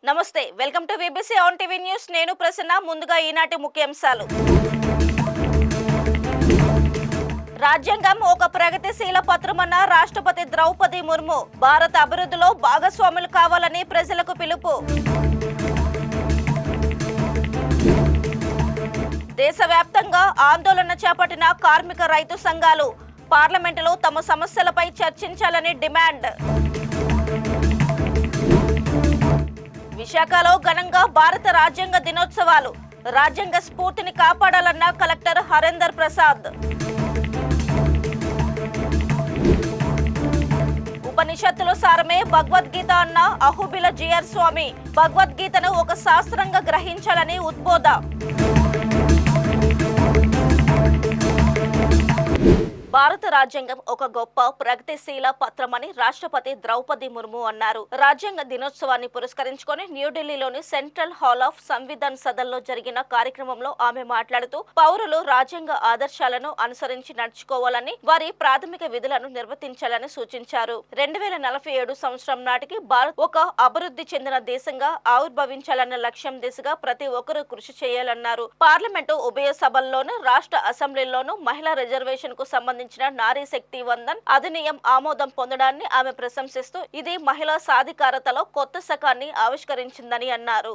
నమస్తే, welcome to VBC on TV news. నేను ప్రసన్న. ముందుగా ఈనాటి ముఖ్యాంశాలు. రాజ్యాంగం ఒక ప్రగతిశీల పత్రమన్న రాష్ట్రపతి ద్రౌపది ముర్ము. భారత అభివృద్ధిలో భాగస్వాములు కావాలని ప్రజలకు పిలుపు. దేశవ్యాప్తంగా ఆందోళన చేపట్టిన కార్మిక రైతు సంఘాలు. పార్లమెంటులో తమ సమస్యలపై చర్చించాలని డిమాండ్. విశాఖలో ఘనంగా భారత రాజ్యాంగ దినోత్సవాలు. రాజ్యాంగ స్ఫూర్తిని కాపాడాలన్న కలెక్టర్ హరేందర్ ప్రసాద్. ఉపనిషత్తుల సారమే భగవద్గీత అన్న అహుబిల జిఆర్ స్వామి. భగవద్గీతను ఒక శాస్త్రంగా గ్రహించాలని ఉద్బోధ. భారత రాజ్యాంగం ఒక గొప్ప ప్రగతిశీల పత్రమని రాష్ట్రపతి ద్రౌపది ముర్ము అన్నారు. రాజ్యాంగ దినోత్సవాన్ని పురస్కరించుకొని న్యూఢిల్లీలోని సెంట్రల్ హాల్ ఆఫ్ సంవిధాన్ సదన్లో జరిగిన కార్యక్రమంలో ఆమె మాట్లాడుతూ పౌరులు రాజ్యాంగ ఆదర్శాలను అనుసరించి నడుచుకోవాలని, వారి ప్రాథమిక విధులను నిర్వర్తించాలని సూచించారు. 2047 సంవత్సరం నాటికి భారత్ ఒక అభివృద్ధి చెందిన దేశంగా ఆవిర్భవించాలన్న లక్ష్యం దిశగా ప్రతి ఒక్కరూ కృషి చేయాలన్నారు. పార్లమెంటు ఉభయ సభల్లోనూ రాష్ట్ర అసెంబ్లీలోనూ మహిళా రిజర్వేషన్ కు సంబంధించిన నారీ శక్తి వందన్ అధినియం ఆమోదం పొందడాన్ని ఆమె ప్రశంసిస్తూ ఇది మహిళా సాధికారతలో కొత్త శకాన్ని ఆవిష్కరించిందని అన్నారు.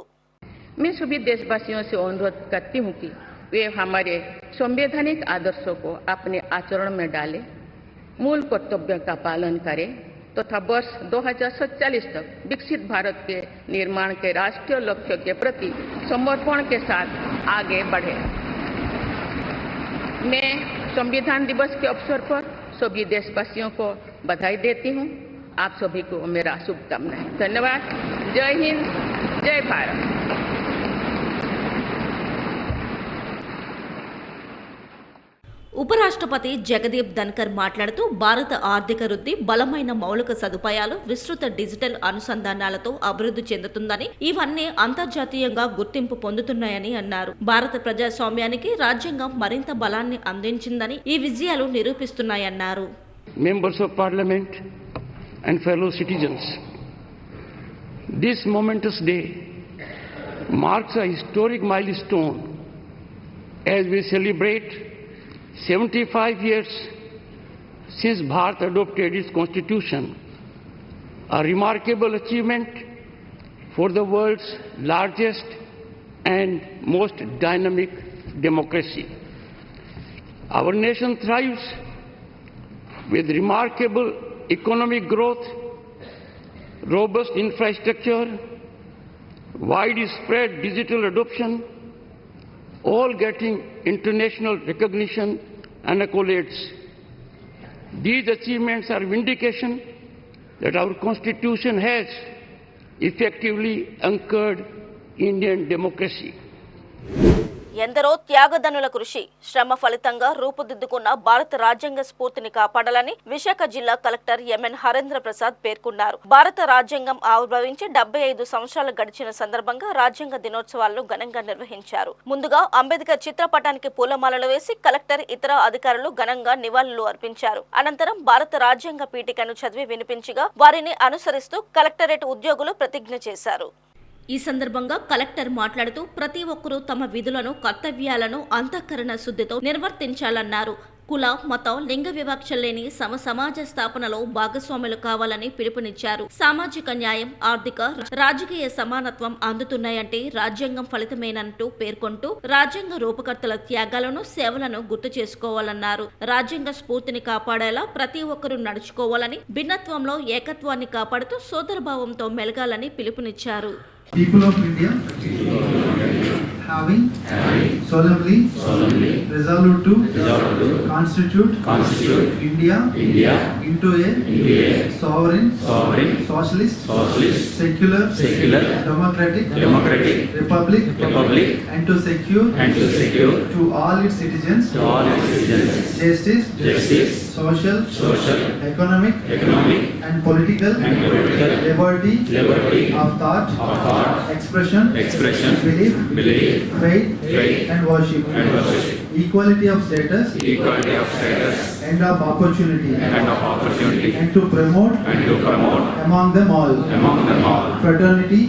मैं सभी देशवासियों से अनुरोध करती हूँ कि वे हमारे संवैधानिक आदर्शों को अपने आचरण में डालें, मूल कर्तव्यों का पालन करें तथा वर्ष 2047 तक विकसित भारत के निर्माण के राष्ट्रीय लक्ष्य के प्रति समर्पण के साथ आगे बढ़े। मैं संविधान दिवस के अवसर पर सभी देशवासियों को बधाई देती हूँ। आप सभी को मेरा शुभकामनाएं। धन्यवाद। जय हिंद, जय भारत। ఉపరాష్ట్రపతి జగదీప్ ధన్కర్ మాట్లాడుతూ భారత ఆర్థిక వృద్ధి బలమైన మౌలిక సదుపాయాలు, విస్తృత డిజిటల్ అనుసంధానాలతో అభివృద్ధి చెందుతుందని, ఇవన్నీ అంతర్జాతీయంగా గుర్తింపు పొందుతున్నాయని అన్నారు. భారత ప్రజాస్వామ్యానికి రాజ్యాంగం మరింత బలాన్ని అందించిందని ఈ విజయాలు నిరూపిస్తున్నాయన్నారు. Members of Parliament and fellow citizens, this momentous day marks a historic milestone as we celebrate 75 years since Bharat adopted its constitution, a remarkable achievement for the world's largest and most dynamic democracy. Our nation thrives with remarkable economic growth, robust infrastructure, widespread digital adoption, all getting international recognition and accolades. These achievements are vindication that our Constitution has effectively anchored Indian democracy. ఎందరో త్యాగధనుల కృషి, శ్రమ ఫలితంగా రూపుదిద్దుకున్న భారత రాజ్యాంగ స్ఫూర్తిని కాపాడాలని విశాఖ జిల్లా collector MN Harendra Prasad పేర్కొన్నారు. భారత రాజ్యాంగం ఆవిర్భవించి 75 సంవత్సరాలు గడిచిన సందర్భంగా రాజ్యాంగ దినోత్సవాలను ఘనంగా నిర్వహించారు. ముందుగా అంబేద్కర్ చిత్రపటానికి పూలమాలలు వేసి కలెక్టర్ ఇతర అధికారులు ఘనంగా నివాళులు అర్పించారు. అనంతరం భారత రాజ్యాంగ పీఠికను చదివి వినిపించగా వారిని అనుసరిస్తూ కలెక్టరేట్ ఉద్యోగులు ప్రతిజ్ఞ చేశారు. ఈ సందర్భంగా కలెక్టర్ మాట్లాడుతూ ప్రతి ఒక్కరూ తమ విధులను, కర్తవ్యాలను అంతఃకరణ శుద్ధితో నిర్వర్తించాలన్నారు. కుల, మతం, లింగ వివక్ష లేని సమాజ స్థాపనలో భాగస్వాములు కావాలని పిలుపునిచ్చారు. సామాజిక న్యాయం, ఆర్థిక, రాజకీయ సమానత్వం అందుతున్నాయంటే రాజ్యాంగం ఫలితమేనంటూ పేర్కొంటూ రాజ్యాంగ రూపకర్తల త్యాగాలను, సేవలను గుర్తు చేసుకోవాలన్నారు. రాజ్యాంగ స్ఫూర్తిని కాపాడేలా ప్రతి ఒక్కరూ నడుచుకోవాలని, భిన్నత్వంలో ఏకత్వాన్ని కాపాడుతూ సోదరభావంతో మెలగాలని పిలుపునిచ్చారు. People of India, having solemnly resolved to constitute India into a sovereign, socialist, secular, democratic republic, and to secure to all its citizens justice, social, economic, and political liberty of thought, expression, belief, faith, and worship, equality of status, and of opportunity, and to promote among them all fraternity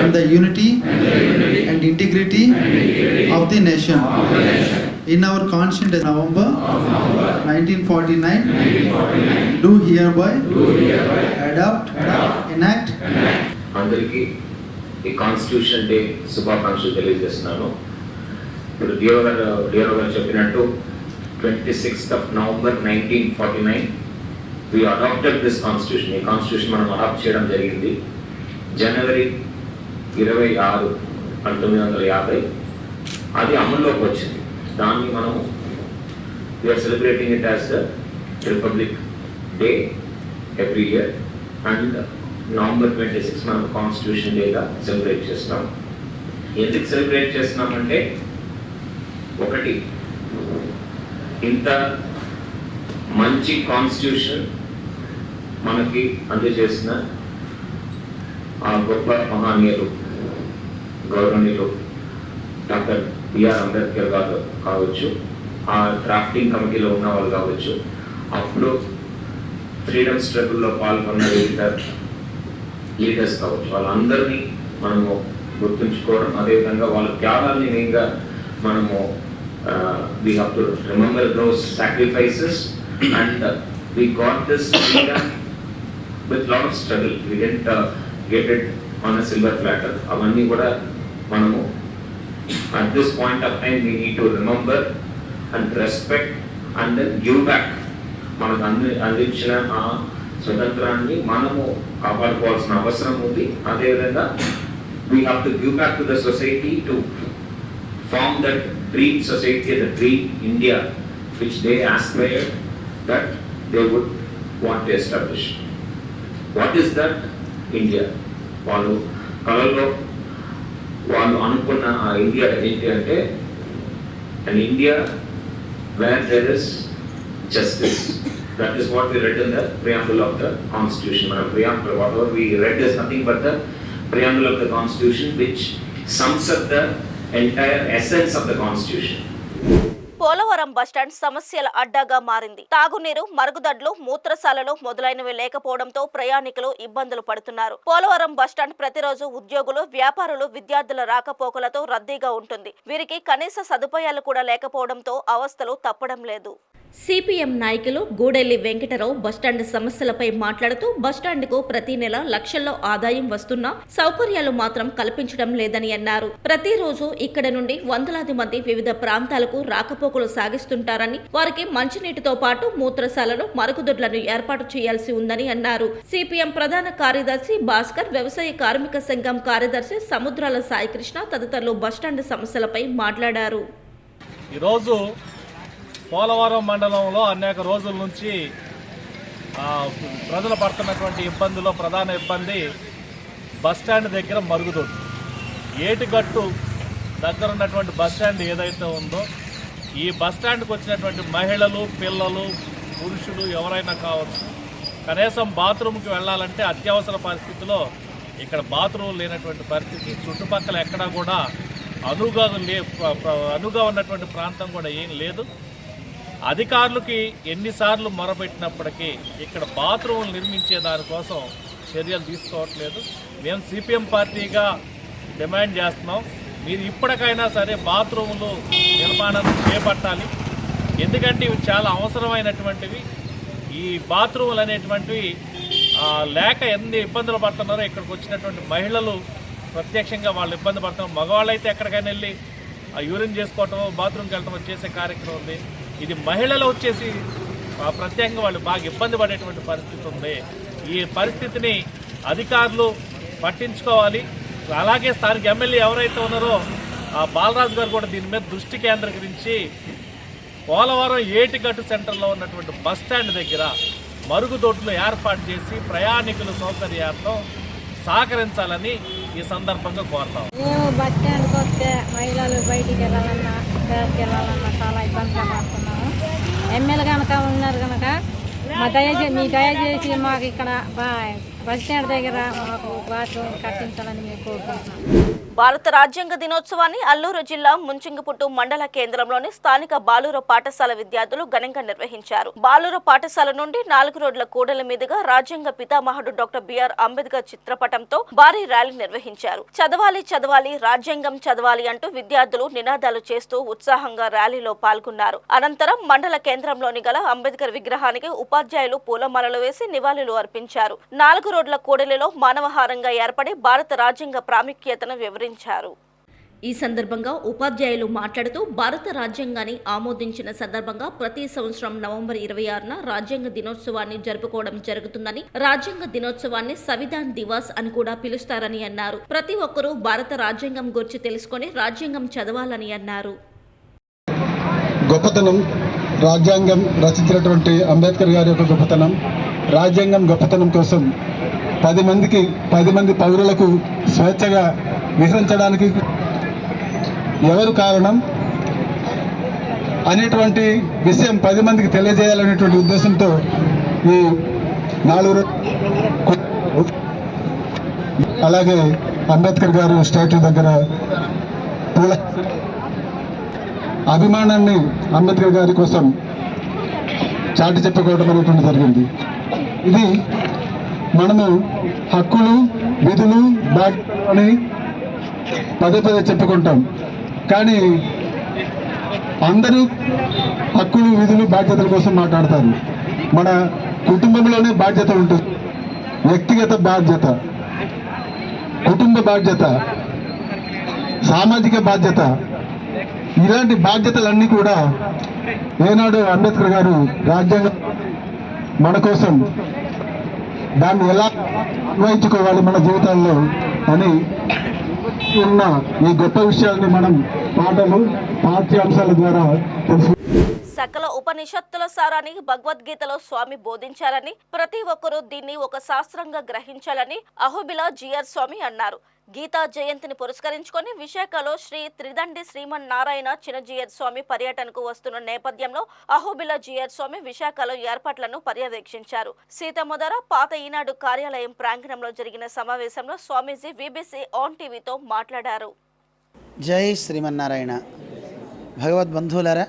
and the unity and integrity of the nation. In our Constitution, November 1949, do hereby adopt, enact. అందరికీ ఈ constitution day శుభాకాంక్షలు తెలియజేస్తున్నాను. ఇప్పుడు డియో గారు చెప్పినట్టు 26th of November 1949 we adopted this constitution. ఈ constitution మనం adapt చేయడం జరిగింది. జనవరి 26, 1950 అది అమల్లోకి వచ్చింది. దాన్ని మనము we are celebrating it as the Republic Day every year. And November 26 మనం కాన్స్టిట్యూషన్ డేగా సెలబ్రేట్ చేస్తున్నాం. ఎందుకు సెలబ్రేట్ చేస్తున్నామంటే, ఒకటి, ఇంత మంచి కాన్స్టిట్యూషన్ మనకి అందజేసిన ఆ గొప్ప మహానీయులు గౌరవనీయులు డాక్టర్ బిఆర్ అంబేద్కర్ గారు కావచ్చు, ఆ డ్రాఫ్టింగ్ కమిటీలో ఉన్న వాళ్ళు కావచ్చు, అప్పుడు ఫ్రీడమ్ స్ట్రగుల్లో పాల్గొన్న లీడర్స్ కావచ్చు, వాళ్ళందరినీ మనము గుర్తుంచుకోవడం, అదేవిధంగా వాళ్ళ త్యాగాల్ని మెయిన్గా మనము we have to remember those sacrifices, and we got this freedom with lot of struggle. We didn't get it on a silver platter. Avanni kuda manamu at this point of time we need to remember and respect and then give back. Manaku andichina aa స్వతంత్రాన్ని మనము కాపాడుకోవాల్సిన అవసరం ఉంది. అదేవిధంగా we have to give back to the society to form that dream society, the dream India which they aspired that they would want to establish. What is that India? వాళ్ళు కళలో వాళ్ళు అనుకున్న ఆ ఇండియా ఏంటి అంటే, an India where there is justice. That is what we read in the preamble of the Constitution. Preamble, whatever we read is nothing but the preamble of the Constitution, which sums up the entire essence of the Constitution. Polavaram bus stand సమస్యల అడ్డాగా మారింది. తాగునీరు, మరుగుదొడ్లు, మూత్రశాలలు మొదలైనవి లేకపోవడంతో ప్రయాణికులు ఇబ్బందులు పడుతున్నారు. పోలవరం బస్టాండ్ ప్రతిరోజు ఉద్యోగులు, వ్యాపారులు, విద్యార్థుల రాకపోకలతో రద్దీగా ఉంటుంది. వీరికి కనీస సదుపాయాలు కూడా లేకపోవడంతో అవస్థలు తప్పడం లేదు. సిపిఎం నాయకులు గూడెల్లి వెంకటరావు బస్టాండ్ సమస్యలపై మాట్లాడుతూ, బస్టాండ్కు ప్రతి నెల లక్షల్లో ఆదాయం వస్తున్నా సౌకర్యాలు మాత్రం కల్పించడం లేదని అన్నారు. ప్రతిరోజు ఇక్కడ నుండి వందలాది మంది వివిధ ప్రాంతాలకు రాకపోకలు సాగిస్తుంటారని, వారికి మంచినీటితో పాటు మూత్రశాలలు, మరుగుదొడ్లను ఏర్పాటు చేయాల్సి ఉందని అన్నారు. సిపిఎం ప్రధాన కార్యదర్శి భాస్కర్, వ్యవసాయ కార్మిక సంఘం కార్యదర్శి సముద్రాల సాయికృష్ణ తదితరులు బస్టాండ్ సమస్యలపై మాట్లాడారు. ఈరోజు పోలవరం మండలంలో అనేక రోజుల నుంచి ప్రజలు పడుతున్నటువంటి ఇబ్బందుల్లో ప్రధాన ఇబ్బంది బస్టాండ్ దగ్గర మరుగుదొడ్లు. ఏటిగట్టు దగ్గర ఉన్నటువంటి బస్టాండ్ ఏదైతే ఉందో, ఈ బస్టాండ్కి వచ్చినటువంటి మహిళలు, పిల్లలు, పురుషులు ఎవరైనా కావచ్చు, కనీసం బాత్రూమ్కి వెళ్ళాలంటే అత్యవసర పరిస్థితిలో ఇక్కడ బాత్రూమ్ లేనటువంటి పరిస్థితి. చుట్టుపక్కల ఎక్కడా కూడా అనువుగా ఉన్నటువంటి ప్రాంతం కూడా ఏం లేదు. అధికారులకి ఎన్నిసార్లు మొరపెట్టినప్పటికీ ఇక్కడ బాత్రూములు నిర్మించే దానికోసం చర్యలు తీసుకోవట్లేదు. మేము సిపిఎం పార్టీగా డిమాండ్ చేస్తున్నాం, మీరు ఇప్పటికైనా సరే బాత్రూములు నిర్మాణం చేపట్టాలి. ఎందుకంటే ఇవి చాలా అవసరమైనటువంటివి. ఈ బాత్రూములు అనేటువంటివి లేక ఎన్ని ఇబ్బందులు పడుతున్నారో ఇక్కడికి వచ్చినటువంటి మహిళలు ప్రత్యక్షంగా వాళ్ళు ఇబ్బంది పడుతున్నారు. మగవాళ్ళు అయితే ఎక్కడికైనా వెళ్ళి యూరిన్ చేసుకోవటం, బాత్రూమ్కి వెళ్ళటం చేసే కార్యక్రమం ఉంది. ఇది మహిళలు వచ్చేసి ప్రత్యేకంగా వాళ్ళు బాగా ఇబ్బంది పడేటువంటి పరిస్థితి ఉంది. ఈ పరిస్థితిని అధికారులు పట్టించుకోవాలి. అలాగే స్థానిక ఎమ్మెల్యే ఎవరైతే ఉన్నారో బాలరాజు గారు కూడా దీని మీద దృష్టి కేంద్రీకరించి పోలవరం ఏటిగట్టు సెంటర్లో ఉన్నటువంటి బస్టాండ్ దగ్గర మరుగుదొడ్లు ఏర్పాటు చేసి ప్రయాణికుల సౌకర్యార్థం సహకరించాలని ఈ సందర్భంగా కోరుతాం. మేము బస్ స్టాండ్కి వస్తే మహిళలు బయటికి వెళ్ళాలన్నా, బ్యాగ్కి వెళ్ళాలన్నా చాలా ఇబ్బందులు పడుతున్నాము. ఎమ్మెల్యే కనుక ఉన్నారు కనుక మీ దయచేసి మాకు ఇక్కడ బస్ స్టాండ్ దగ్గర మాకు బాత్రూమ్ కట్టించాలని మేము కోరుకుంటున్నాం. భారత రాజ్యాంగ దినోత్సవాన్ని అల్లూరు జిల్లా ముంచింగిపుట్టు మండల కేంద్రంలోని స్థానిక బాలూరు పాఠశాల విద్యార్థులు ఘనంగా నిర్వహించారు. బాలూరు పాఠశాల నుండి 4 రోడ్ల కూడలి మీదుగా రాజ్యాంగ పితామహుడు డాక్టర్ బిఆర్ అంబేద్కర్ చిత్రపటంతో భారీ ర్యాలీ నిర్వహించారు. చదవాలి చదవాలి రాజ్యాంగం చదవాలి అంటూ విద్యార్థులు నినాదాలు చేస్తూ ఉత్సాహంగా ర్యాలీలో పాల్గొన్నారు. అనంతరం మండల కేంద్రంలోని గల అంబేద్కర్ విగ్రహానికి ఉపాధ్యాయులు పూలమాలలు వేసి నివాళులు అర్పించారు. 4 రోడ్ల కూడలిలో మానవహారంగా ఏర్పడి భారత రాజ్యాంగ ప్రాముఖ్యతను వివరించారు. ఈ సందర్భంగా ఉపాధ్యాయులు మాట్లాడుతూ భారత రాజ్యాంగాన్ని ఆమోదించిన సందర్భంగా ప్రతి సంవత్సరం నవంబర్ 26న రాజ్యాంగ దినోత్సవాన్ని జరుపుకోవడం జరుగుతుందని, రాజ్యాంగ దినోత్సవాన్ని సంవిధాన్ దివాస్ అని కూడా పిలుస్తారని అన్నారు. ప్రతి ఒక్కరూ భారత రాజ్యాంగం గురించి తెలుసుకొని రాజ్యాంగం చదవాలని అన్నారు. గొప్పతనం రాజ్యాంగం రచించినటువంటి అంబేద్కర్ గారి యొక్క గొప్పతనం, రాజ్యాంగం గొప్పతనం కోసం 10 మంది పౌరులకు స్వేచ్ఛగా విహరించడానికి ఎవరు కారణం అనేటువంటి విషయం 10 మందికి తెలియజేయాలనేటువంటి ఉద్దేశంతో ఈ 4 అలాగే అంబేద్కర్ గారు స్టాట్యూ దగ్గర పూల అభిమానాన్ని అంబేద్కర్ గారి కోసం చాటి చెప్పుకోవడం అనేటువంటి జరిగింది. ఇది మనము హక్కులు విధులు బాధ్యతలు అని పదే చెప్పుకుంటాం, కానీ అందరూ హక్కులు విధులు బాధ్యతల కోసం మాట్లాడతారు. మన కుటుంబంలోనే బాధ్యత ఉంటుంది, వ్యక్తిగత బాధ్యత, కుటుంబ బాధ్యత, సామాజిక బాధ్యత. ఇలాంటి బాధ్యతలన్నీ కూడా ఏనాడు అంబేద్కర్ గారు రాజ్యాంగం మన కోసం దాన్ని ఎలా నిర్వహించుకోవాలి మన జీవితాల్లో అని ఉన్న ఈ గొప్ప విషయాల్ని మనం పాటలు పాఠ్యాంశాల ద్వారా తెలుసు. సకల ఉపనిషత్తుల సారాన్ని భగవద్గీతలో స్వామి బోధించారని, ప్రతి ఒక్కరూ దీన్ని ఒక శాస్త్రంగా గ్రహించాలని అహోబిల జిఆర్ స్వామి అన్నారు. గీతా జయంతిని పురస్కరించుకొని విశాఖలో శ్రీ త్రిదండి శ్రీమన్నారాయణ చిన్నజీయర్ స్వామి పర్యటనకు వస్తున్న నేపథ్యంలో అహోబిల జిఆర్ స్వామి విశాఖలో ఏర్పాట్లను పర్యవేక్షించారు. సీతమ్మధర పాత ఈనాడు కార్యాలయం ప్రాంగణంలో జరిగిన సమావేశంలో స్వామీజీ వీబీసీ ఆన్ టీవీతో మాట్లాడారు. జై శ్రీమన్నారాయణ. భగవద్బంధువులారా,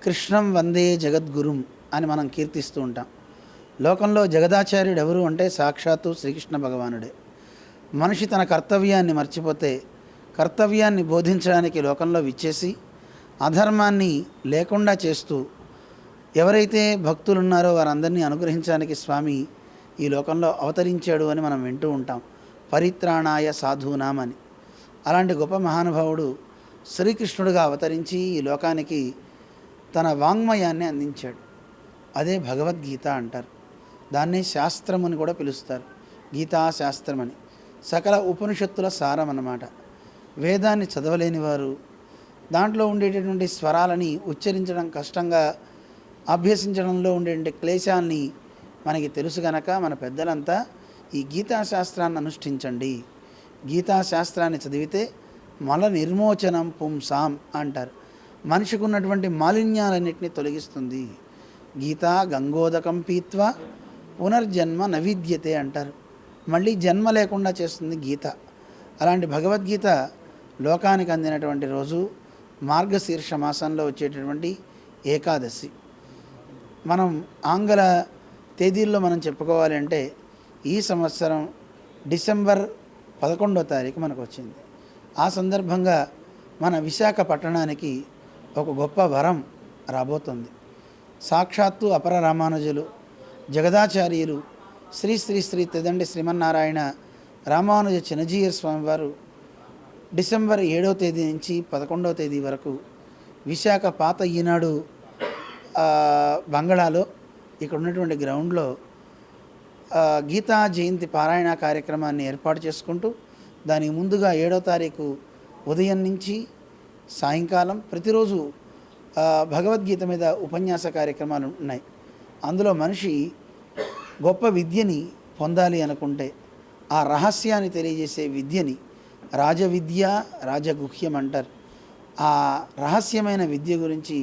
కృష్ణం వందే జగద్గురుం అని మనం కీర్తిస్తూ ఉంటాం. లోకంలో జగదాచార్యుడు ఎవరు అంటే సాక్షాత్తు శ్రీకృష్ణ భగవానుడే. మనిషి తన కర్తవ్యాన్ని మర్చిపోతే కర్తవ్యాన్ని బోధించడానికి లోకంలో విచ్చేసి అధర్మాన్ని లేకుండా చేస్తూ ఎవరైతే భక్తులు ఉన్నారో వారందరినీ అనుగ్రహించడానికి స్వామి ఈ లోకంలో అవతరించాడు అని మనం వింటూ ఉంటాం. పరిత్రాణాయ సాధూనాం అని. అలాంటి గొప్ప మహానుభావుడు శ్రీకృష్ణుడుగా అవతరించి ఈ లోకానికి తన వాంగ్మయాన్ని అందించాడు. అదే భగవద్గీత అంటారు. దాన్నే శాస్త్రం అని కూడా పిలుస్తారు. గీతా శాస్త్రం అని. సకల ఉపనిషత్తుల సారం అన్నమాట. వేదాన్ని చదవలేని వారు దాంట్లో ఉండేటటువంటి స్వరాలని ఉచ్చరించడం కష్టంగా అభ్యసించడంలో ఉండే క్లేశాన్ని మనకి తెలుసు గనక మన పెద్దలంతా ఈ గీతాశాస్త్రాన్ని అనుష్ఠించండి. గీతాశాస్త్రాన్ని చదివితే మల నిర్మోచనం పుంసాం అంటారు. మనిషికి ఉన్నటువంటి మాలిన్యాలన్నింటినీ తొలగిస్తుంది. గీతా గంగోదకం పీత్వా పునర్జన్మ నవిద్యతే అంటారు. మళ్ళీ జన్మ లేకుండా చేస్తుంది గీత. అలాంటి భగవద్గీత లోకానికి అందినటువంటి రోజు మార్గశీర్ష మాసంలో వచ్చేటటువంటి ఏకాదశి. మనం ఆంగ్ల తేదీల్లో మనం చెప్పుకోవాలి అంటే ఈ సంవత్సరం డిసెంబర్ 11వ తారీఖు మనకు వచ్చింది. ఆ సందర్భంగా మన విశాఖ పట్టణానికి ఒక గొప్ప వరం రాబోతుంది. సాక్షాత్తు అపర రామానుజులు జగదాచార్యులు శ్రీ శ్రీ శ్రీ త్రిదండి శ్రీమన్నారాయణ రామానుజ చిన్నజీయర్ స్వామివారు డిసెంబర్ 7వ తేదీ నుంచి 11వ తేదీ వరకు విశాఖ పాత ఈనాడు బంగళాలో ఇక్కడ ఉన్నటువంటి గ్రౌండ్లో గీతా జయంతి పారాయణ కార్యక్రమాన్ని ఏర్పాటు చేసుకుంటూ దానికి ముందుగా 7వ తారీఖు ఉదయం నుంచి సాయంకాలం ప్రతిరోజు భగవద్గీత మీద ఉపన్యాస కార్యక్రమాలు ఉన్నాయి. అందులో మనిషి గొప్ప విద్యని పొందాలి అనుకుంటే ఆ రహస్యాన్ని తెలియజేసే విద్యని రాజవిద్య రాజగుహ్యం అంటారు. ఆ రహస్యమైన విద్య గురించి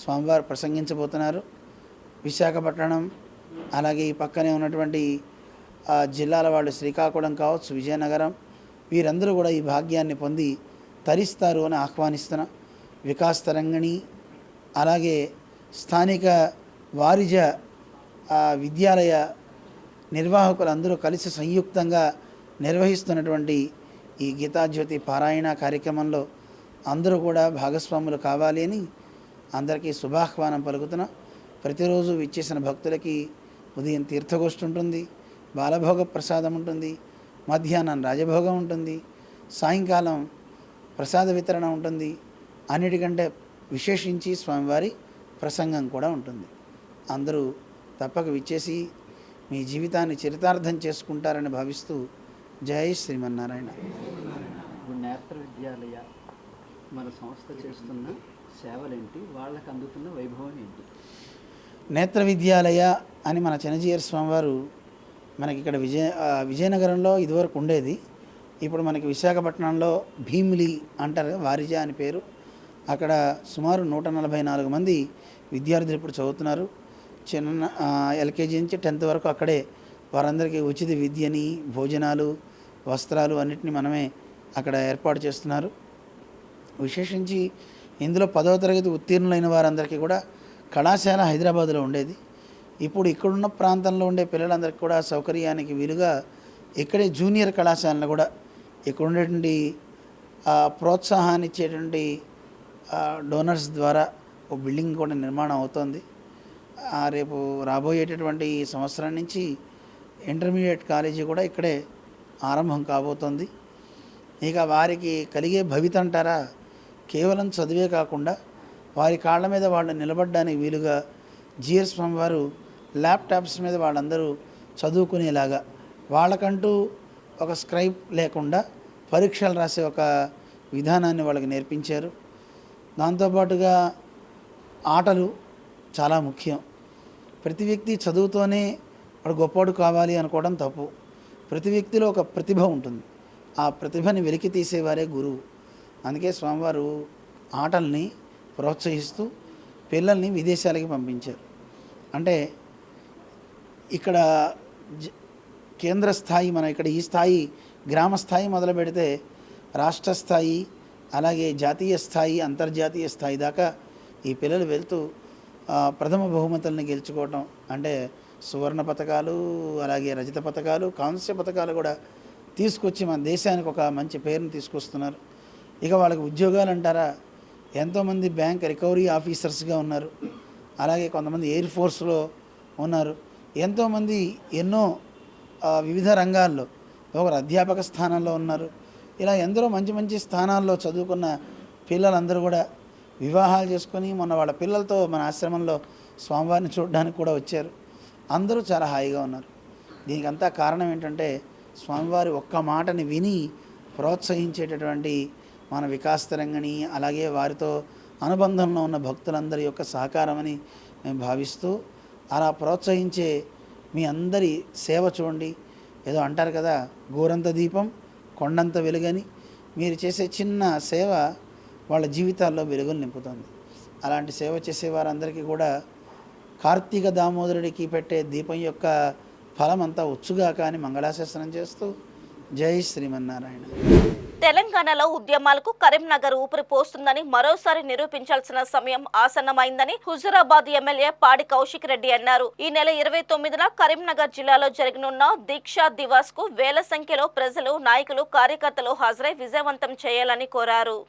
స్వామివారు ప్రసంగించబోతున్నారు. విశాఖపట్నం అలాగే ఈ పక్కనే ఉన్నటువంటి జిల్లాల వాళ్ళు శ్రీకాకుళం కావచ్చు, విజయనగరం, వీరందరూ కూడా ఈ భాగ్యాన్ని పొంది తరిస్తారు అని ఆహ్వానిస్తున్నా. వికాస్ తరంగిణి అలాగే స్థానిక వారిజ విద్యాలయ నిర్వాహకులందరూ కలిసి సంయుక్తంగా నిర్వహిస్తున్నటువంటి ఈ గీతాజ్యోతి పారాయణ కార్యక్రమంలో అందరూ కూడా భాగస్వాములు కావాలి అని అందరికీ శుభాహ్వానం పలుకుతున్నా. ప్రతిరోజు విచ్చేసిన భక్తులకి ఉదయం తీర్థగోష్ఠి ఉంటుంది, బాలభోగ ప్రసాదం ఉంటుంది, మధ్యాహ్నం రాజభోగం ఉంటుంది, సాయంకాలం ప్రసాద వితరణ ఉంటుంది. అన్నిటికంటే విశేషించి స్వామివారి ప్రసంగం కూడా ఉంటుంది. అందరూ తప్పక విచ్చేసి మీ జీవితాన్ని చరితార్థం చేసుకుంటారని భావిస్తూ జై శ్రీమన్నారాయణ. నేత్ర విద్యాలయ మన సంస్థ చేస్తున్న సేవలేంటి, వాళ్ళకి అందుతున్న వైభవం ఏంటి? నేత్ర విద్యాలయ అని మన చెన్నజీయర్ స్వామివారు మనకి ఇక్కడ విజయనగరంలో ఇదివరకు ఉండేది. ఇప్పుడు మనకి విశాఖపట్నంలో భీమిలి అంటారు, వారిజ అని పేరు. అక్కడ సుమారు 144 మంది విద్యార్థులు ఇప్పుడు చదువుతున్నారు. చిన్న ఎల్కేజీ నుంచి 10th వరకు అక్కడే. వారందరికీ ఉచిత విద్యని, భోజనాలు, వస్త్రాలు అన్నిటిని మనమే అక్కడ ఏర్పాటు చేస్తున్నారు. విశేషించి ఇందులో 10వ తరగతి ఉత్తీర్ణులైన వారందరికీ కూడా కళాశాల హైదరాబాద్లో ఉండేది. ఇప్పుడు ఇక్కడున్న ప్రాంతంలో ఉండే పిల్లలందరికీ కూడా సౌకర్యానికి వీలుగా ఇక్కడే జూనియర్ కళాశాలను కూడా ఇక్కడ ఉండేటువంటి ప్రోత్సాహాన్ని ఇచ్చేటువంటి డోనర్స్ ద్వారా ఒక బిల్డింగ్ కూడా నిర్మాణం అవుతోంది. రేపు రాబోయేటటువంటి ఈ సంవత్సరం నుంచి ఇంటర్మీడియట్ కాలేజీ కూడా ఇక్కడే ఆరంభం కాబోతోంది. ఇక వారికి కలిగే భవిత అంటారా, కేవలం చదివే కాకుండా వారి కాళ్ళ మీద వాళ్ళు నిలబడడానికి వీలుగా జిఆర్ స్వామి వారు ల్యాప్టాప్స్ మీద వాళ్ళందరూ చదువుకునేలాగా వాళ్ళకంటూ ఒక స్క్రైబ్ లేకుండా పరీక్షలు రాసే ఒక విధానాన్ని వాళ్ళకి నేర్పించారు. దాంతోపాటుగా ఆటలు చాలా ముఖ్యం. ప్రతి వ్యక్తి చదువుతోనే వాడు గొప్పవాడు కావాలి అనుకోవడం తప్పు. ప్రతి వ్యక్తిలో ఒక ప్రతిభ ఉంటుంది. ఆ ప్రతిభని వెలికి తీసేవారే గురువు. అందుకే స్వామివారు ఆటల్ని ప్రోత్సహిస్తూ పిల్లల్ని విదేశాలకి పంపించారు. అంటే ఇక్కడ కేంద్ర స్థాయి, మనం ఇక్కడ ఈ స్థాయి గ్రామ స్థాయి మొదలు పెడితే రాష్ట్ర స్థాయి, అలాగే జాతీయ స్థాయి, అంతర్జాతీయ స్థాయి దాకా ఈ పిల్లలు వెళ్తూ ప్రథమ బహుమతులను గెలుచుకోవటం, అంటే సువర్ణ పథకాలు, అలాగే రజత పథకాలు, కాంస్య పథకాలు కూడా తీసుకొచ్చి మన దేశానికి ఒక మంచి పేరుని తీసుకొస్తున్నారు. ఇక వాళ్ళకి ఉద్యోగాలు అంటారా, ఎంతోమంది బ్యాంక్ రికవరీ ఆఫీసర్స్గా ఉన్నారు, అలాగే కొంతమంది ఎయిర్ ఫోర్స్లో ఉన్నారు, ఎంతోమంది ఎన్నో వివిధ రంగాల్లో, ఒకరు అధ్యాపక స్థానంలో ఉన్నారు. ఇలా ఎందరో మంచి మంచి స్థానాల్లో చదువుకున్న పిల్లలందరూ కూడా వివాహాలు చేసుకొని మొన్న వాళ్ళ పిల్లలతో మన ఆశ్రమంలో స్వామివారిని చూడడానికి కూడా వచ్చారు. అందరూ చాలా హాయిగా ఉన్నారు. దీనికంతా కారణం ఏంటంటే స్వామివారి ఒక్క మాటని విని ప్రోత్సహించేటటువంటి మన వికాస్ తరంగిణి, అలాగే వారితో అనుబంధంలో ఉన్న భక్తులందరి యొక్క సహకారమని మేము భావిస్తూ, అలా ప్రోత్సహించే మీ అందరి సేవ చూడండి. ఏదో అంటారు కదా, గోరంత దీపం కొండంత వెలుగని. మీరు చేసే చిన్న సేవ వాళ్ళ జీవితాల్లో వెలుగులు నింపుతుంది. అలాంటి సేవ చేసే వారందరికీ కూడా కార్తీక దామోదరుడికి పెట్టే దీపం యొక్క ఫలం అంతా ఉచ్చుగా కానీ మంగళాశాసనం చేస్తూ జై శ్రీమన్నారాయణ. తెలంగాణలో ఉద్యమాలకు కరీంనగర్ ఊపిరి పోస్తుందని మరోసారి నిరూపించాల్సిన సమయం ఆసన్నమైందని హుజురాబాద్ ఎమ్మెల్యే పాడి కౌశిక్ రెడ్డి అన్నారు. ఈ నెల 29న కరీంనగర్ జిల్లాలో జరగనున్న దీక్షా దివాస్ కు వేల సంఖ్యలో ప్రజలు, నాయకులు, కార్యకర్తలు హాజరై విజయవంతం చేయాలని కోరారు.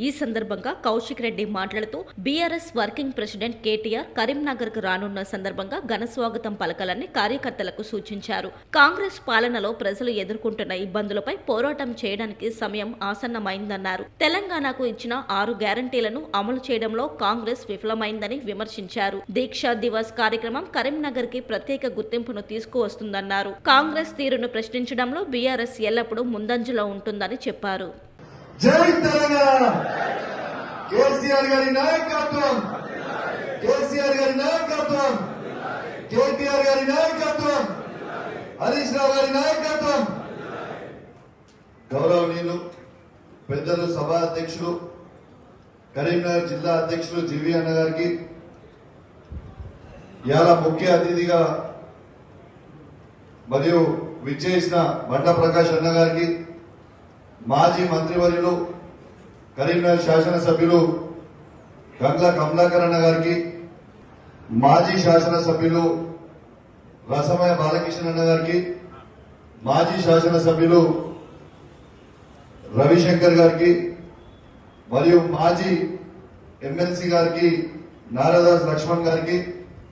ఈ సందర్భంగా కౌశిక్ రెడ్డి మాట్లాడుతూ BRS working president KTR Karimnagar కు రానున్న సందర్భంగా ఘన స్వాగతం పలకాలని కార్యకర్తలకు సూచించారు. కాంగ్రెస్ పాలనలో ప్రజలు ఎదుర్కొంటున్న ఇబ్బందులపై పోరాటం చేయడానికి సమయం ఆసన్నమైందన్నారు. తెలంగాణకు ఇచ్చిన 6 గ్యారంటీలను అమలు చేయడంలో కాంగ్రెస్ విఫలమైందని విమర్శించారు. దీక్షా దివాస్ కార్యక్రమం కరీంనగర్ కి ప్రత్యేక గుర్తింపును తీసుకువస్తుందన్నారు. కాంగ్రెస్ తీరును ప్రశ్నించడంలో బీఆర్ఎస్ ఎల్లప్పుడూ ముందంజలో ఉంటుందని చెప్పారు. జై తెలంగాణ. కేసీఆర్ గారి నాయకత్వం, కేసీఆర్ గారి నాయకత్వం, కేటీఆర్ గారి నాయకత్వం, హరీష్ రావు గారి నాయకత్వం. గౌరవనీయులు పెద్దలు, సభాధ్యక్షులు, కరీంనగర్ జిల్లా అధ్యక్షులు జీవి అన్న గారికి, ఇవాళ ముఖ్య అతిథిగా మరియు విచ్చేసిన బండ ప్రకాష్ అన్న గారికి, మాజీ మంత్రివర్యులు కరీంనగర్ శాసనసభ్యులు గంగ్ల కమలాకర్ అన్న గారికి, మాజీ శాసనసభ్యులు రసమయ బాలకృష్ణ అన్న గారికి, మాజీ శాసనసభ్యులు రవిశంకర్ గారికి, మరియు మాజీ ఎమ్మెల్సీ గారికి నారాదాస్ లక్ష్మణ్ గారికి,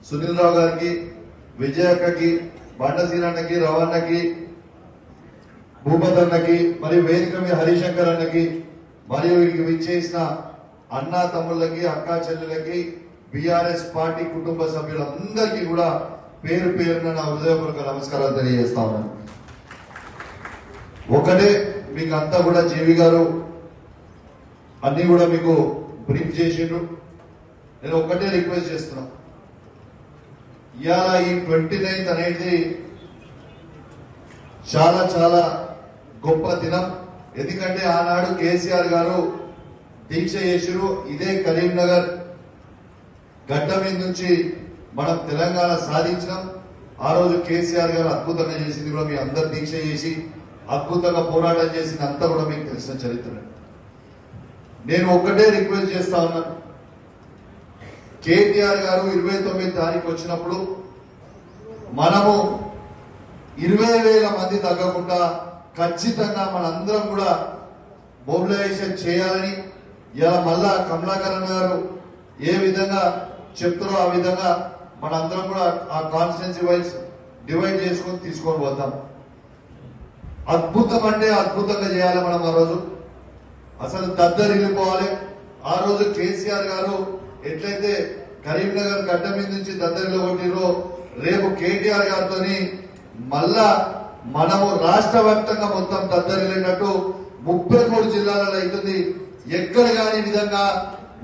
సునీల్ రావు గారికి, విజయక్కకి, బండసీనన్నకి, రవణకి, భూపత్ అన్నకి, మరియు వేదిక మీద హరిశంకర్ అన్నకి, మరియు వీరికి విచ్చేసిన అన్నా తమ్ముళ్ళకి, అక్కా చెల్లెలకి, బీఆర్ఎస్ పార్టీ కుటుంబ సభ్యులందరికీ కూడా పేరు పేరున నా హృదయపూర్వక నమస్కారాలు తెలియజేస్తా ఉన్నాను. ఒకటే, మీకు అంతా కూడా జీవి గారు అన్ని కూడా మీకు బ్రీఫ్ చేసిండ్రు. నేను ఒక్కటే రిక్వెస్ట్ చేస్తున్నా, ఇవాళ ఈ 29th అనేది చాలా చాలా గొప్ప దినం. ఎందుకంటే ఆనాడు కేసీఆర్ గారు దీక్ష చేసిరు. ఇదే కరీంనగర్ గడ్డ మీద నుంచి మనం తెలంగాణ సాధించినాం. ఆ రోజు కేసీఆర్ గారు అద్భుతంగా చేసింది కూడా మీ అందరు దీక్ష చేసి అద్భుతంగా పోరాటం చేసింది అంతా కూడా మీకు తెలిసిన చరిత్ర. నేను ఒక్కటే రిక్వెస్ట్ చేస్తా ఉన్నాను, కేటీఆర్ గారు 29 తారీఖు వచ్చినప్పుడు మనము 20,000 మంది తగ్గకుండా ఖచ్చితంగా మనందరం కూడా మొబిలైజేషన్ చేయాలని ఇలా మళ్ళా కమలాకరణ గారు ఏ విధంగా చెప్తారో ఆ విధంగా మనందరం కూడా ఆ కాన్స్టిట్యున్సీ వైజ్ డివైడ్ చేసుకొని తీసుకొని పోతాం. అద్భుతం అంటే అద్భుతంగా చేయాలి మనం. ఆ రోజు అసలు దద్దరిల్లిపోవాలి. ఆ రోజు కేసీఆర్ గారు ఎట్లయితే కరీంనగర్ గడ్డ మీద నుంచి దద్దరిలో కొట్టిరో, రేపు కేటీఆర్ గారితో మళ్ళా మనము రాష్ట్ర వ్యాప్తంగా మొత్తం దద్దరిల్లేటట్టు 33 జిల్లాలలో అవుతుంది. ఎక్కడ కాని విధంగా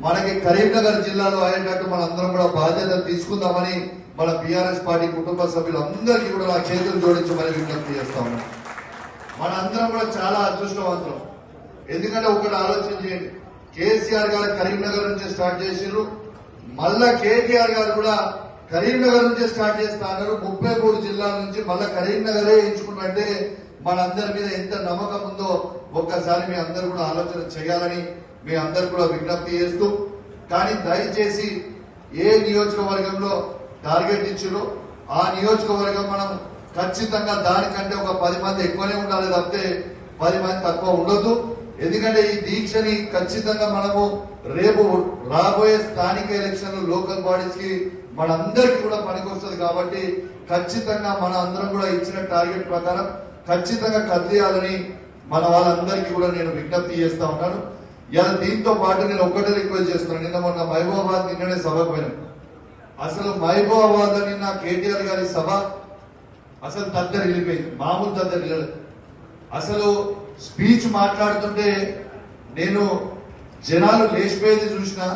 మనకి కరీంనగర్ జిల్లాలో అయ్యేటట్టు మనందరం కూడా బాధ్యత తీసుకుందామని మన బీఆర్ఎస్ పార్టీ కుటుంబ సభ్యులందరికీ కూడా నా చేతులు జోడించమని విజ్ఞప్తి చేస్తా ఉన్నాం. మనందరం కూడా చాలా అదృష్టవంతులం. ఎందుకంటే ఒకటి ఆలోచన చేయండి, కేసీఆర్ గారు కరీంనగర్ నుంచి స్టార్ట్ చేసిర్రు, మళ్ళా కేటీఆర్ గారు కూడా కరీంనగర్ నుంచే స్టార్ట్ చేస్తా అన్నారు. 33 జిల్లాల నుంచి మళ్ళా కరీంనగరే ఎంచుకున్నట్టే మనందరి మీద ఎంత నమ్మకం ఉందో ఒక్కసారి మీ అందరు కూడా ఆలోచన చేయాలని మీ అందరు కూడా విజ్ఞప్తి చేస్తూ, కానీ దయచేసి ఏ నియోజకవర్గంలో టార్గెట్ ఇచ్చారో ఆ నియోజకవర్గం మనం ఖచ్చితంగా దానికంటే ఒక 10 మంది ఎక్కువనే ఉండాలి తప్పితే 10 మంది తక్కువ ఉండొద్దు. ఎందుకంటే ఈ దీక్షని ఖచ్చితంగా మనము రేపు రాబోయే స్థానిక ఎలక్షన్లు లోకల్ బాడీస్ కి మనందరికీ కూడా పనికొస్తుంది. కాబట్టి ఖచ్చితంగా మన అందరం కూడా ఇచ్చిన టార్గెట్ ప్రకారం ఖచ్చితంగా కదిలియాలని మన వాళ్ళందరికీ కూడా నేను విజ్ఞప్తి చేస్తా ఉన్నాను. ఇలా దీంతో పాటు నేను ఒక్కటే రిక్వెస్ట్ చేస్తున్నాను, నిన్న మొన్న మహబూబాబాద్ నిన్ననే సభకు పోయినాం. అసలు మహబూబాబాద్ లో నిన్న కేటీఆర్ గారి సభ అసలు దద్దరిల్లిపోయింది, మామూలు దద్దరిల్లలేదు. అసలు స్పీచ్ మాట్లాడుతుంటే నేను జనాలు లేచిపోయేది చూసినా,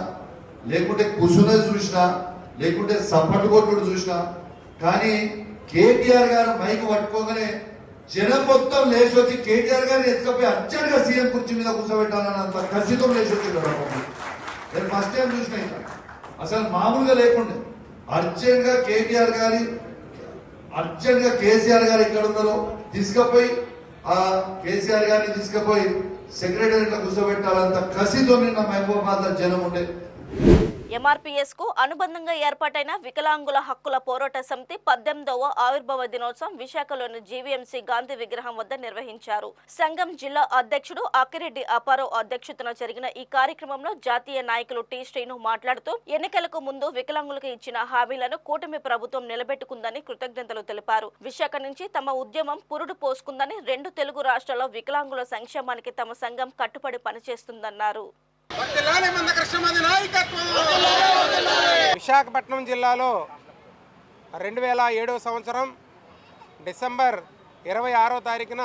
లేకుంటే కూర్చున్నది చూసినా, లేకుంటే సప్పట్టు కొట్టుడు చూసినా, కానీ కేటీఆర్ గారు మైక్ పట్టుకోగానే జనం మొత్తం లేచి వచ్చి కేటీఆర్ గారిని ఎత్తుకపోయి అర్జెంట్ గా సీఎం కుర్చీ మీద కూర్చోబెట్టాలన్నంత ఖచ్చితంగా లేచి వచ్చింది. నేను ఫస్ట్ టైం చూసిన ఇట్లా, అసలు మామూలుగా లేకుండా అర్జెంట్ గా కేటీఆర్ గారి అర్జెంట్ గా కేసీఆర్ గారు ఇక్కడ ఉన్నారో తీసుకుపోయి ఆ కేసీఆర్ గారిని తీసుకుపోయి సెక్రటరీలో కూర్చోబెట్టాలంత కసితో నిన్న మహబూబాబాద్ లో జనం ఉండే. ఎంఆర్పీఎస్ కు అనుబంధంగా ఏర్పాటైన వికలాంగుల హక్కుల పోరాట సమితి 18వ ఆవిర్భావ దినోత్సవం విశాఖలోని జీవీఎంసీ గాంధీ విగ్రహం వద్ద నిర్వహించారు. సంఘం జిల్లా అధ్యక్షుడు అక్కిరెడ్డి అప్పారావు అధ్యక్షతన జరిగిన ఈ కార్యక్రమంలో జాతీయ నాయకులు టి శ్రీను మాట్లాడుతూ ఎన్నికలకు ముందు వికలాంగులకు ఇచ్చిన హామీలను కూటమి ప్రభుత్వం నిలబెట్టుకుందని కృతజ్ఞతలు తెలిపారు. విశాఖ నుంచి తమ ఉద్యమం పురుడు పోసుకుందని, 2 తెలుగు రాష్ట్రాల్లో వికలాంగుల సంక్షేమానికి తమ సంఘం కట్టుబడి పనిచేస్తుందన్నారు. విశాఖపట్నం జిల్లాలో 2007వ సంవత్సరం డిసెంబర్ 26వ తారీఖున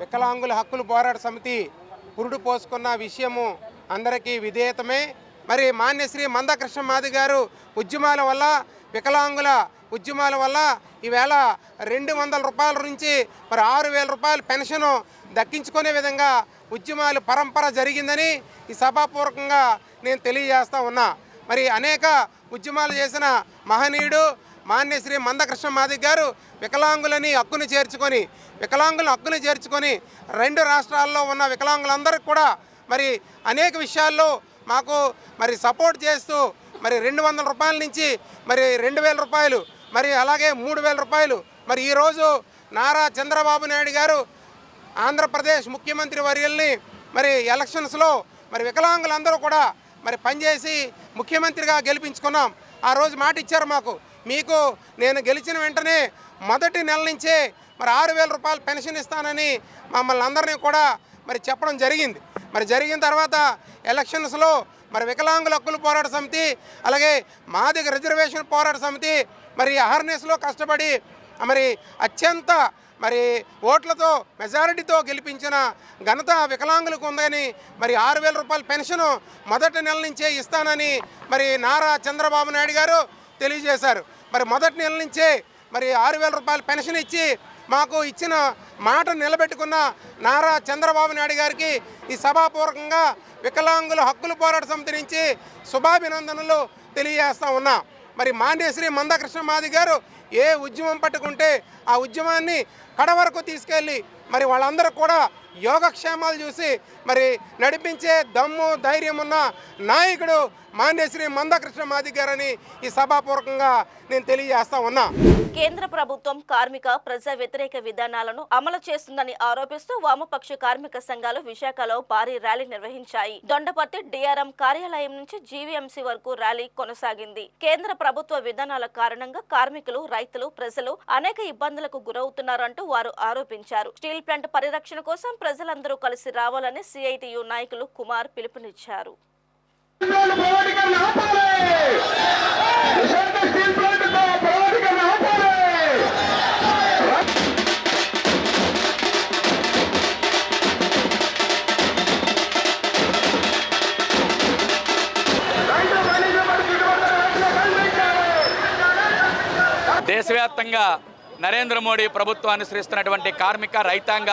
వికలాంగుల హక్కుల పోరాట సమితి పురుడు పోసుకున్న విషయము అందరికీ విధేయతమే. మరి మాన్యశ్రీ మందకృష్ణ మాదిగ గారు ఉద్యమాల వల్ల, వికలాంగుల ఉద్యమాల వల్ల ఈవేళ 200 రూపాయల నుంచి మరి 6,000 రూపాయల పెన్షను దక్కించుకునే విధంగా ఉద్యమాలు పరంపర జరిగిందని ఈ సభాపూర్వకంగా నేను తెలియజేస్తా ఉన్నా. మరి అనేక ఉద్యమాలు చేసిన మహనీయుడు మాన్యశ్రీ మందకృష్ణ మాదిగ గారు వికలాంగులని హక్కును చేర్చుకొని 2 రాష్ట్రాల్లో ఉన్న వికలాంగులందరికీ కూడా మరి అనేక విషయాల్లో మాకు మరి సపోర్ట్ చేస్తూ మరి 200 రూపాయల నుంచి మరి 2,000 రూపాయలు, మరి అలాగే 3,000 రూపాయలు, మరి ఈరోజు నారా చంద్రబాబు నాయుడు గారు ఆంధ్రప్రదేశ్ ముఖ్యమంత్రి వర్యుల్ని మరి ఎలక్షన్స్లో మరి వికలాంగులందరూ కూడా మరి పనిచేసి ముఖ్యమంత్రిగా గెలిపించుకున్నాం. ఆ రోజు మాట ఇచ్చారు మాకు, మీకు నేను గెలిచిన వెంటనే మొదటి నెల నుంచే మరి 6,000 రూపాయలు పెన్షన్ ఇస్తానని మమ్మల్ని అందరినీ కూడా మరి చెప్పడం జరిగింది. మరి జరిగిన తర్వాత ఎలక్షన్స్లో మరి వికలాంగుల హక్కుల పోరాట సమితి, అలాగే మాదిగ రిజర్వేషన్ పోరాట సమితి మరి అహర్నెస్లో కష్టపడి మరి అత్యంత మరి ఓట్లతో మెజారిటీతో గెలిపించిన ఘనత వికలాంగులకు ఉందని మరి 6,000 రూపాయల పెన్షను మొదటి నెల నుంచే ఇస్తానని మరి నారా చంద్రబాబు నాయుడు గారు తెలియజేశారు. మరి మొదటి నెల నుంచే మరి 6,000 రూపాయల పెన్షన్ ఇచ్చి మాకు ఇచ్చిన మాట నిలబెట్టుకున్న నారా చంద్రబాబు నాయుడు గారికి ఈ సభాపూర్వకంగా వికలాంగుల హక్కుల పోరాట సమితి నుంచి శుభాభినందనలు తెలియజేస్తా ఉన్నా. మరి మాన్యశ్రీ మందకృష్ణ మాదిగ గారు ఏ ఉద్యమం పట్టుకుంటే ఆ ఉద్యమాన్ని కడవరకు తీసుకెళ్ళి మరి వాళ్ళందరూ కూడా యోగక్షేమాలు చూసి మరి నడిపించే దమ్ము ధైర్యం ఉన్న నాయకుడు మాన్యశ్రీ మందకృష్ణ మాదిగ గారని ఈ సభాపూర్వకంగా నేను తెలియజేస్తా ఉన్నా. కేంద్ర ప్రభుత్వం కార్మిక ప్రజా వ్యతిరేక విధానాలను అమలు చేస్తుందని ఆరోపిస్తూ వామపక్ష కార్మిక సంఘాలు విశాఖలో భారీ ర్యాలీ నిర్వహించాయి. దొండపర్తి డిఆర్ఎం కార్యాలయం నుంచి జీవీఎంసీ వరకు ర్యాలీ కొనసాగింది. కేంద్ర ప్రభుత్వ విధానాల కారణంగా కార్మికులు, రైతులు, ప్రజలు అనేక ఇబ్బందులకు గురవుతున్నారంటూ వారు ఆరోపించారు. స్టీల్ ప్లాంట్ పరిరక్షణ కోసం ప్రజలందరూ కలిసి రావాలని సిఐటియు నాయకులు కుమార్ పిలుపునిచ్చారు. దేశవ్యాప్తంగా నరేంద్ర మోడీ ప్రభుత్వం అనుసరిస్తున్నటువంటి కార్మిక, రైతాంగ,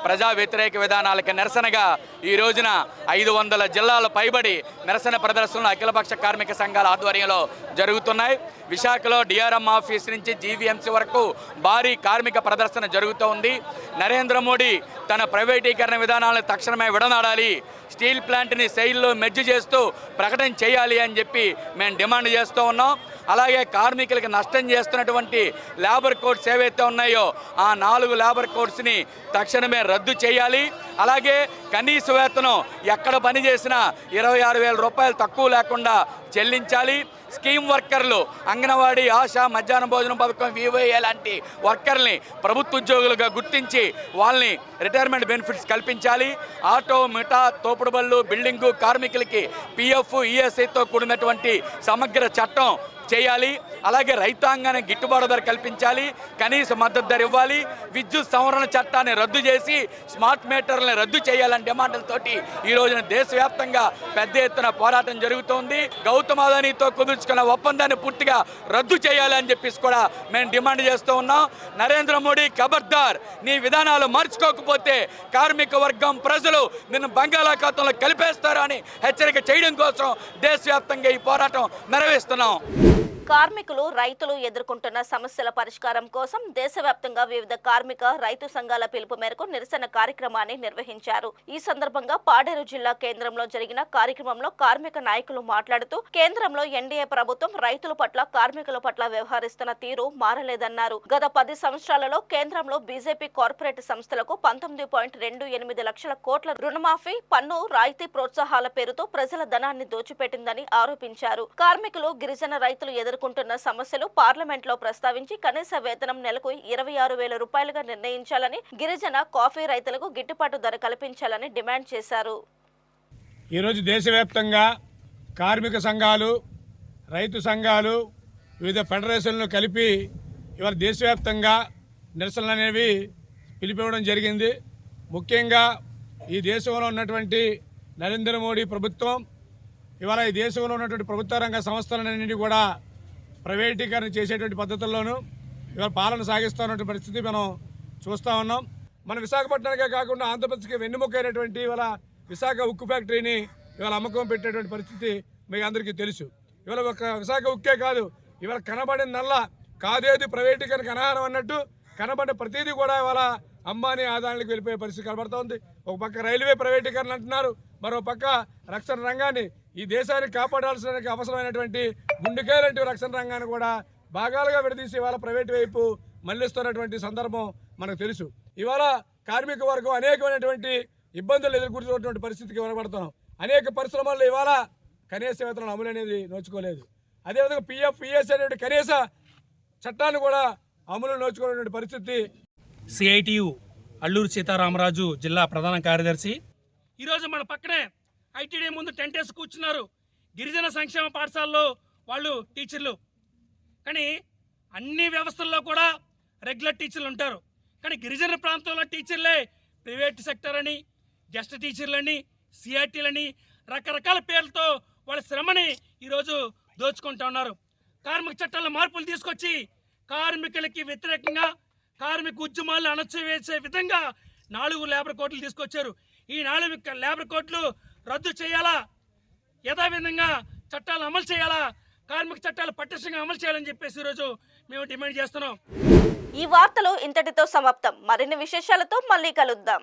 ప్రజా వ్యతిరేక విధానాలకు నిరసనగా ఈ రోజున 500 జిల్లాల పైబడి నిరసన ప్రదర్శనలు అఖిలపక్ష కార్మిక సంఘాల ఆధ్వర్యంలో జరుగుతున్నాయి. విశాఖలో డిఆర్ఎం ఆఫీస్ నుంచి జీవీఎంసీ వరకు భారీ కార్మిక ప్రదర్శన జరుగుతూ ఉంది. నరేంద్ర మోడీ తన ప్రైవేటీకరణ విధానాలను తక్షణమే విడనాడాలి, స్టీల్ ప్లాంట్ని సెయిల్లో మెర్జ్ చేస్తూ ప్రకటన చేయాలి అని చెప్పి మేము డిమాండ్ చేస్తూ ఉన్నాం. అలాగే కార్మికులకు నష్టం చేస్తున్నటువంటి లేబర్ కోడ్స్ ఏవైతే ఉన్నాయో ఆ 4 లేబర్ కోడ్స్ని తక్షణమే రద్దు చేయాలి. అలాగే కనీస వేతనం ఎక్కడ పని చేసినా 26,000 రూపాయలు తక్కువ లేకుండా చెల్లించాలి. స్కీమ్ వర్కర్లు, అంగన్వాడీ, ఆశా, మధ్యాహ్న భోజనం పథకం, వివోఏ లాంటి వర్కర్ని ప్రభుత్వ ఉద్యోగులుగా గుర్తించి వాళ్ళని రిటైర్మెంట్ బెనిఫిట్స్ కల్పించాలి. ఆటో, మిఠా, తోపుడు బళ్ళు, బిల్డింగు కార్మికులకి పిఎఫ్, ఈఎస్ఐతో కూడినటువంటి సమగ్ర చట్టం చేయాలి. అలాగే రైతాంగానికి గిట్టుబాటు ధర కల్పించాలి, కనీస మద్దతు ధర ఇవ్వాలి. విద్యుత్ సంవరణ చట్టాన్ని రద్దు చేసి స్మార్ట్ మీటర్లను రద్దు చేయాలని డిమాండ్లతోటి ఈ రోజున దేశవ్యాప్తంగా పెద్ద ఎత్తున పోరాటం జరుగుతోంది. గౌతమ్ అదానీతో కుదుర్చుకున్న ఒప్పందాన్ని పూర్తిగా రద్దు చేయాలని చెప్పేసి కూడా మేము డిమాండ్ చేస్తూ ఉన్నాం. నరేంద్ర మోడీ ఖబర్దార్, నీ విధానాలు మార్చుకోకపోతే కార్మిక వర్గం, ప్రజలు నిన్ను బంగాళాఖాతంలో కలిపేస్తారు అని హెచ్చరిక చేయడం కోసం దేశవ్యాప్తంగా ఈ పోరాటం నిర్వహిస్తున్నాం. కార్మికులు, రైతులు ఎదుర్కొంటున్న సమస్యల పరిష్కారం కోసం దేశవ్యాప్తంగా వివిధ కార్మిక, రైతు సంఘాల పిలుపు మేరకు నిరసన కార్యక్రమాన్ని నిర్వహించారు. ఈ సందర్భంగా పాడేరు జిల్లా కేంద్రంలో జరిగిన కార్యక్రమంలో కార్మిక నాయకులు మాట్లాడుతూ కేంద్రంలో ఎన్డీఏ ప్రభుత్వం రైతుల పట్ల, కార్మికుల పట్ల వ్యవహరిస్తున్న తీరు మారలేదన్నారు. గత 10 సంవత్సరాలలో కేంద్రంలో బీజేపీ కార్పొరేట్ సంస్థలకు 19.28 లక్షల కోట్ల రుణమాఫీ, పన్ను రాయితీ ప్రోత్సాహాల పేరుతో ప్రజల ధనాన్ని దోచిపెట్టిందని ఆరోపించారు. కార్మికులు, గిరిజన రైతులు ఎదుర్కొంటున్న సమస్యలు పార్లమెంట్ లో ప్రస్తావించి కనీస వేతనం నెలకు 26,000 రూపాయలుగా నిర్ణయించాలని, గిరిజన కాఫీ రైతులకు గిట్టుబాటు ధర కల్పించాలని డిమాండ్ చేశారు. ఈరోజు దేశవ్యాప్తంగా కార్మిక సంఘాలు, రైతు సంఘాలు, వివిధ ఫెడరేషన్లు కలిపి ఇవాళ దేశవ్యాప్తంగా నిరసనలు అనేవి పిలిపివ్వడం జరిగింది. ముఖ్యంగా ఈ దేశంలో ఉన్నటువంటి నరేంద్ర మోడీ ప్రభుత్వం ఇవాళ ఈ దేశంలో ఉన్నటువంటి ప్రభుత్వ రంగ సంస్థలన్నింటినీ కూడా ప్రైవేటీకరణ చేసేటువంటి పద్ధతుల్లోనూ ఇవాళ పాలన సాగిస్తున్నటువంటి పరిస్థితి మనం చూస్తూ ఉన్నాం. మన విశాఖపట్నానికే కాకుండా ఆంధ్రప్రదేశ్కి వెన్నుముక్కైనటువంటి ఇవాళ విశాఖ ఉక్కు ఫ్యాక్టరీని ఇవాళ అమ్మకం పెట్టేటువంటి పరిస్థితి మీకు అందరికీ తెలుసు. ఇవాళ ఒక విశాఖ ఉక్కే కాదు, ఇవాళ కనబడిన నల్ల కాదేది ప్రైవేటీకరణకు అనాహారం అన్నట్టు కనబడిన ప్రతిదీ కూడా ఇవాళ అంబానీ ఆదాయానికి వెళ్ళిపోయే పరిస్థితి కనబడుతూ ఉంది. ఒక పక్క రైల్వే ప్రైవేటీకరణ అంటున్నారు, మరో పక్క రక్షణ రంగాన్ని ఈ దేశానికి కాపాడాల్సిన అవసరమైనటువంటి గుండెకాయలంటి రక్షణ రంగాన్ని కూడా భాగాలుగా విడదీసి ఇవాళ ప్రైవేట్ వైపు మళ్లిస్తున్నటువంటి సందర్భం మనకు తెలుసు. ఇవాళ కార్మిక వర్గం అనేకమైనటువంటి ఇబ్బందులు ఎదుర్కొంటున్నటువంటి పరిస్థితికి కనబడుతున్నాం. అనేక పరిశ్రమల్లో ఇవాళ కనీస వేతనాల అమలు అనేది నోచుకోలేదు. అదేవిధంగా పిఎఫ్ పిఎస్ అనేటువంటి కనీస చట్టాన్ని కూడా అమలు నోచుకునేటువంటి పరిస్థితి. సిఐటియు అల్లూరు సీతారామరాజు జిల్లా ప్రధాన కార్యదర్శి. ఈరోజు మన పక్కనే ఐటీడీ ముందు టెంట్ వేసి కూర్చున్నారు గిరిజన సంక్షేమ పాఠశాలలో వాళ్ళు టీచర్లు. కానీ అన్ని వ్యవస్థల్లో కూడా రెగ్యులర్ టీచర్లు ఉంటారు. కానీ గిరిజన ప్రాంతంలో టీచర్లే ప్రైవేట్ సెక్టర్ అని, గెస్ట్ టీచర్లని, సిఆర్టీలని రకరకాల పేర్లతో వాళ్ళ శ్రమని ఈరోజు దోచుకుంటా ఉన్నారు. కార్మిక చట్టాల మార్పులు తీసుకొచ్చి కార్మికులకి వ్యతిరేకంగా కార్మిక ఉద్యమాలను అణచివేసే విధంగా 4 లేబర్ కోడ్లు తీసుకొచ్చారు. ఈ 4 లేబర్ కోడ్లు రద్దు చేయాలా, యథావిధంగా చట్టాలు అమలు చేయాలా, కార్మిక చట్టాలు పటిష్టంగా అమలు చేయాలని చెప్పేసి ఈరోజు మేము డిమాండ్ చేస్తున్నాం. ఈ వార్తలు ఇంతటితో సమాప్తం. మరిన్ని విశేషాలతో మళ్ళీ కలుద్దాం.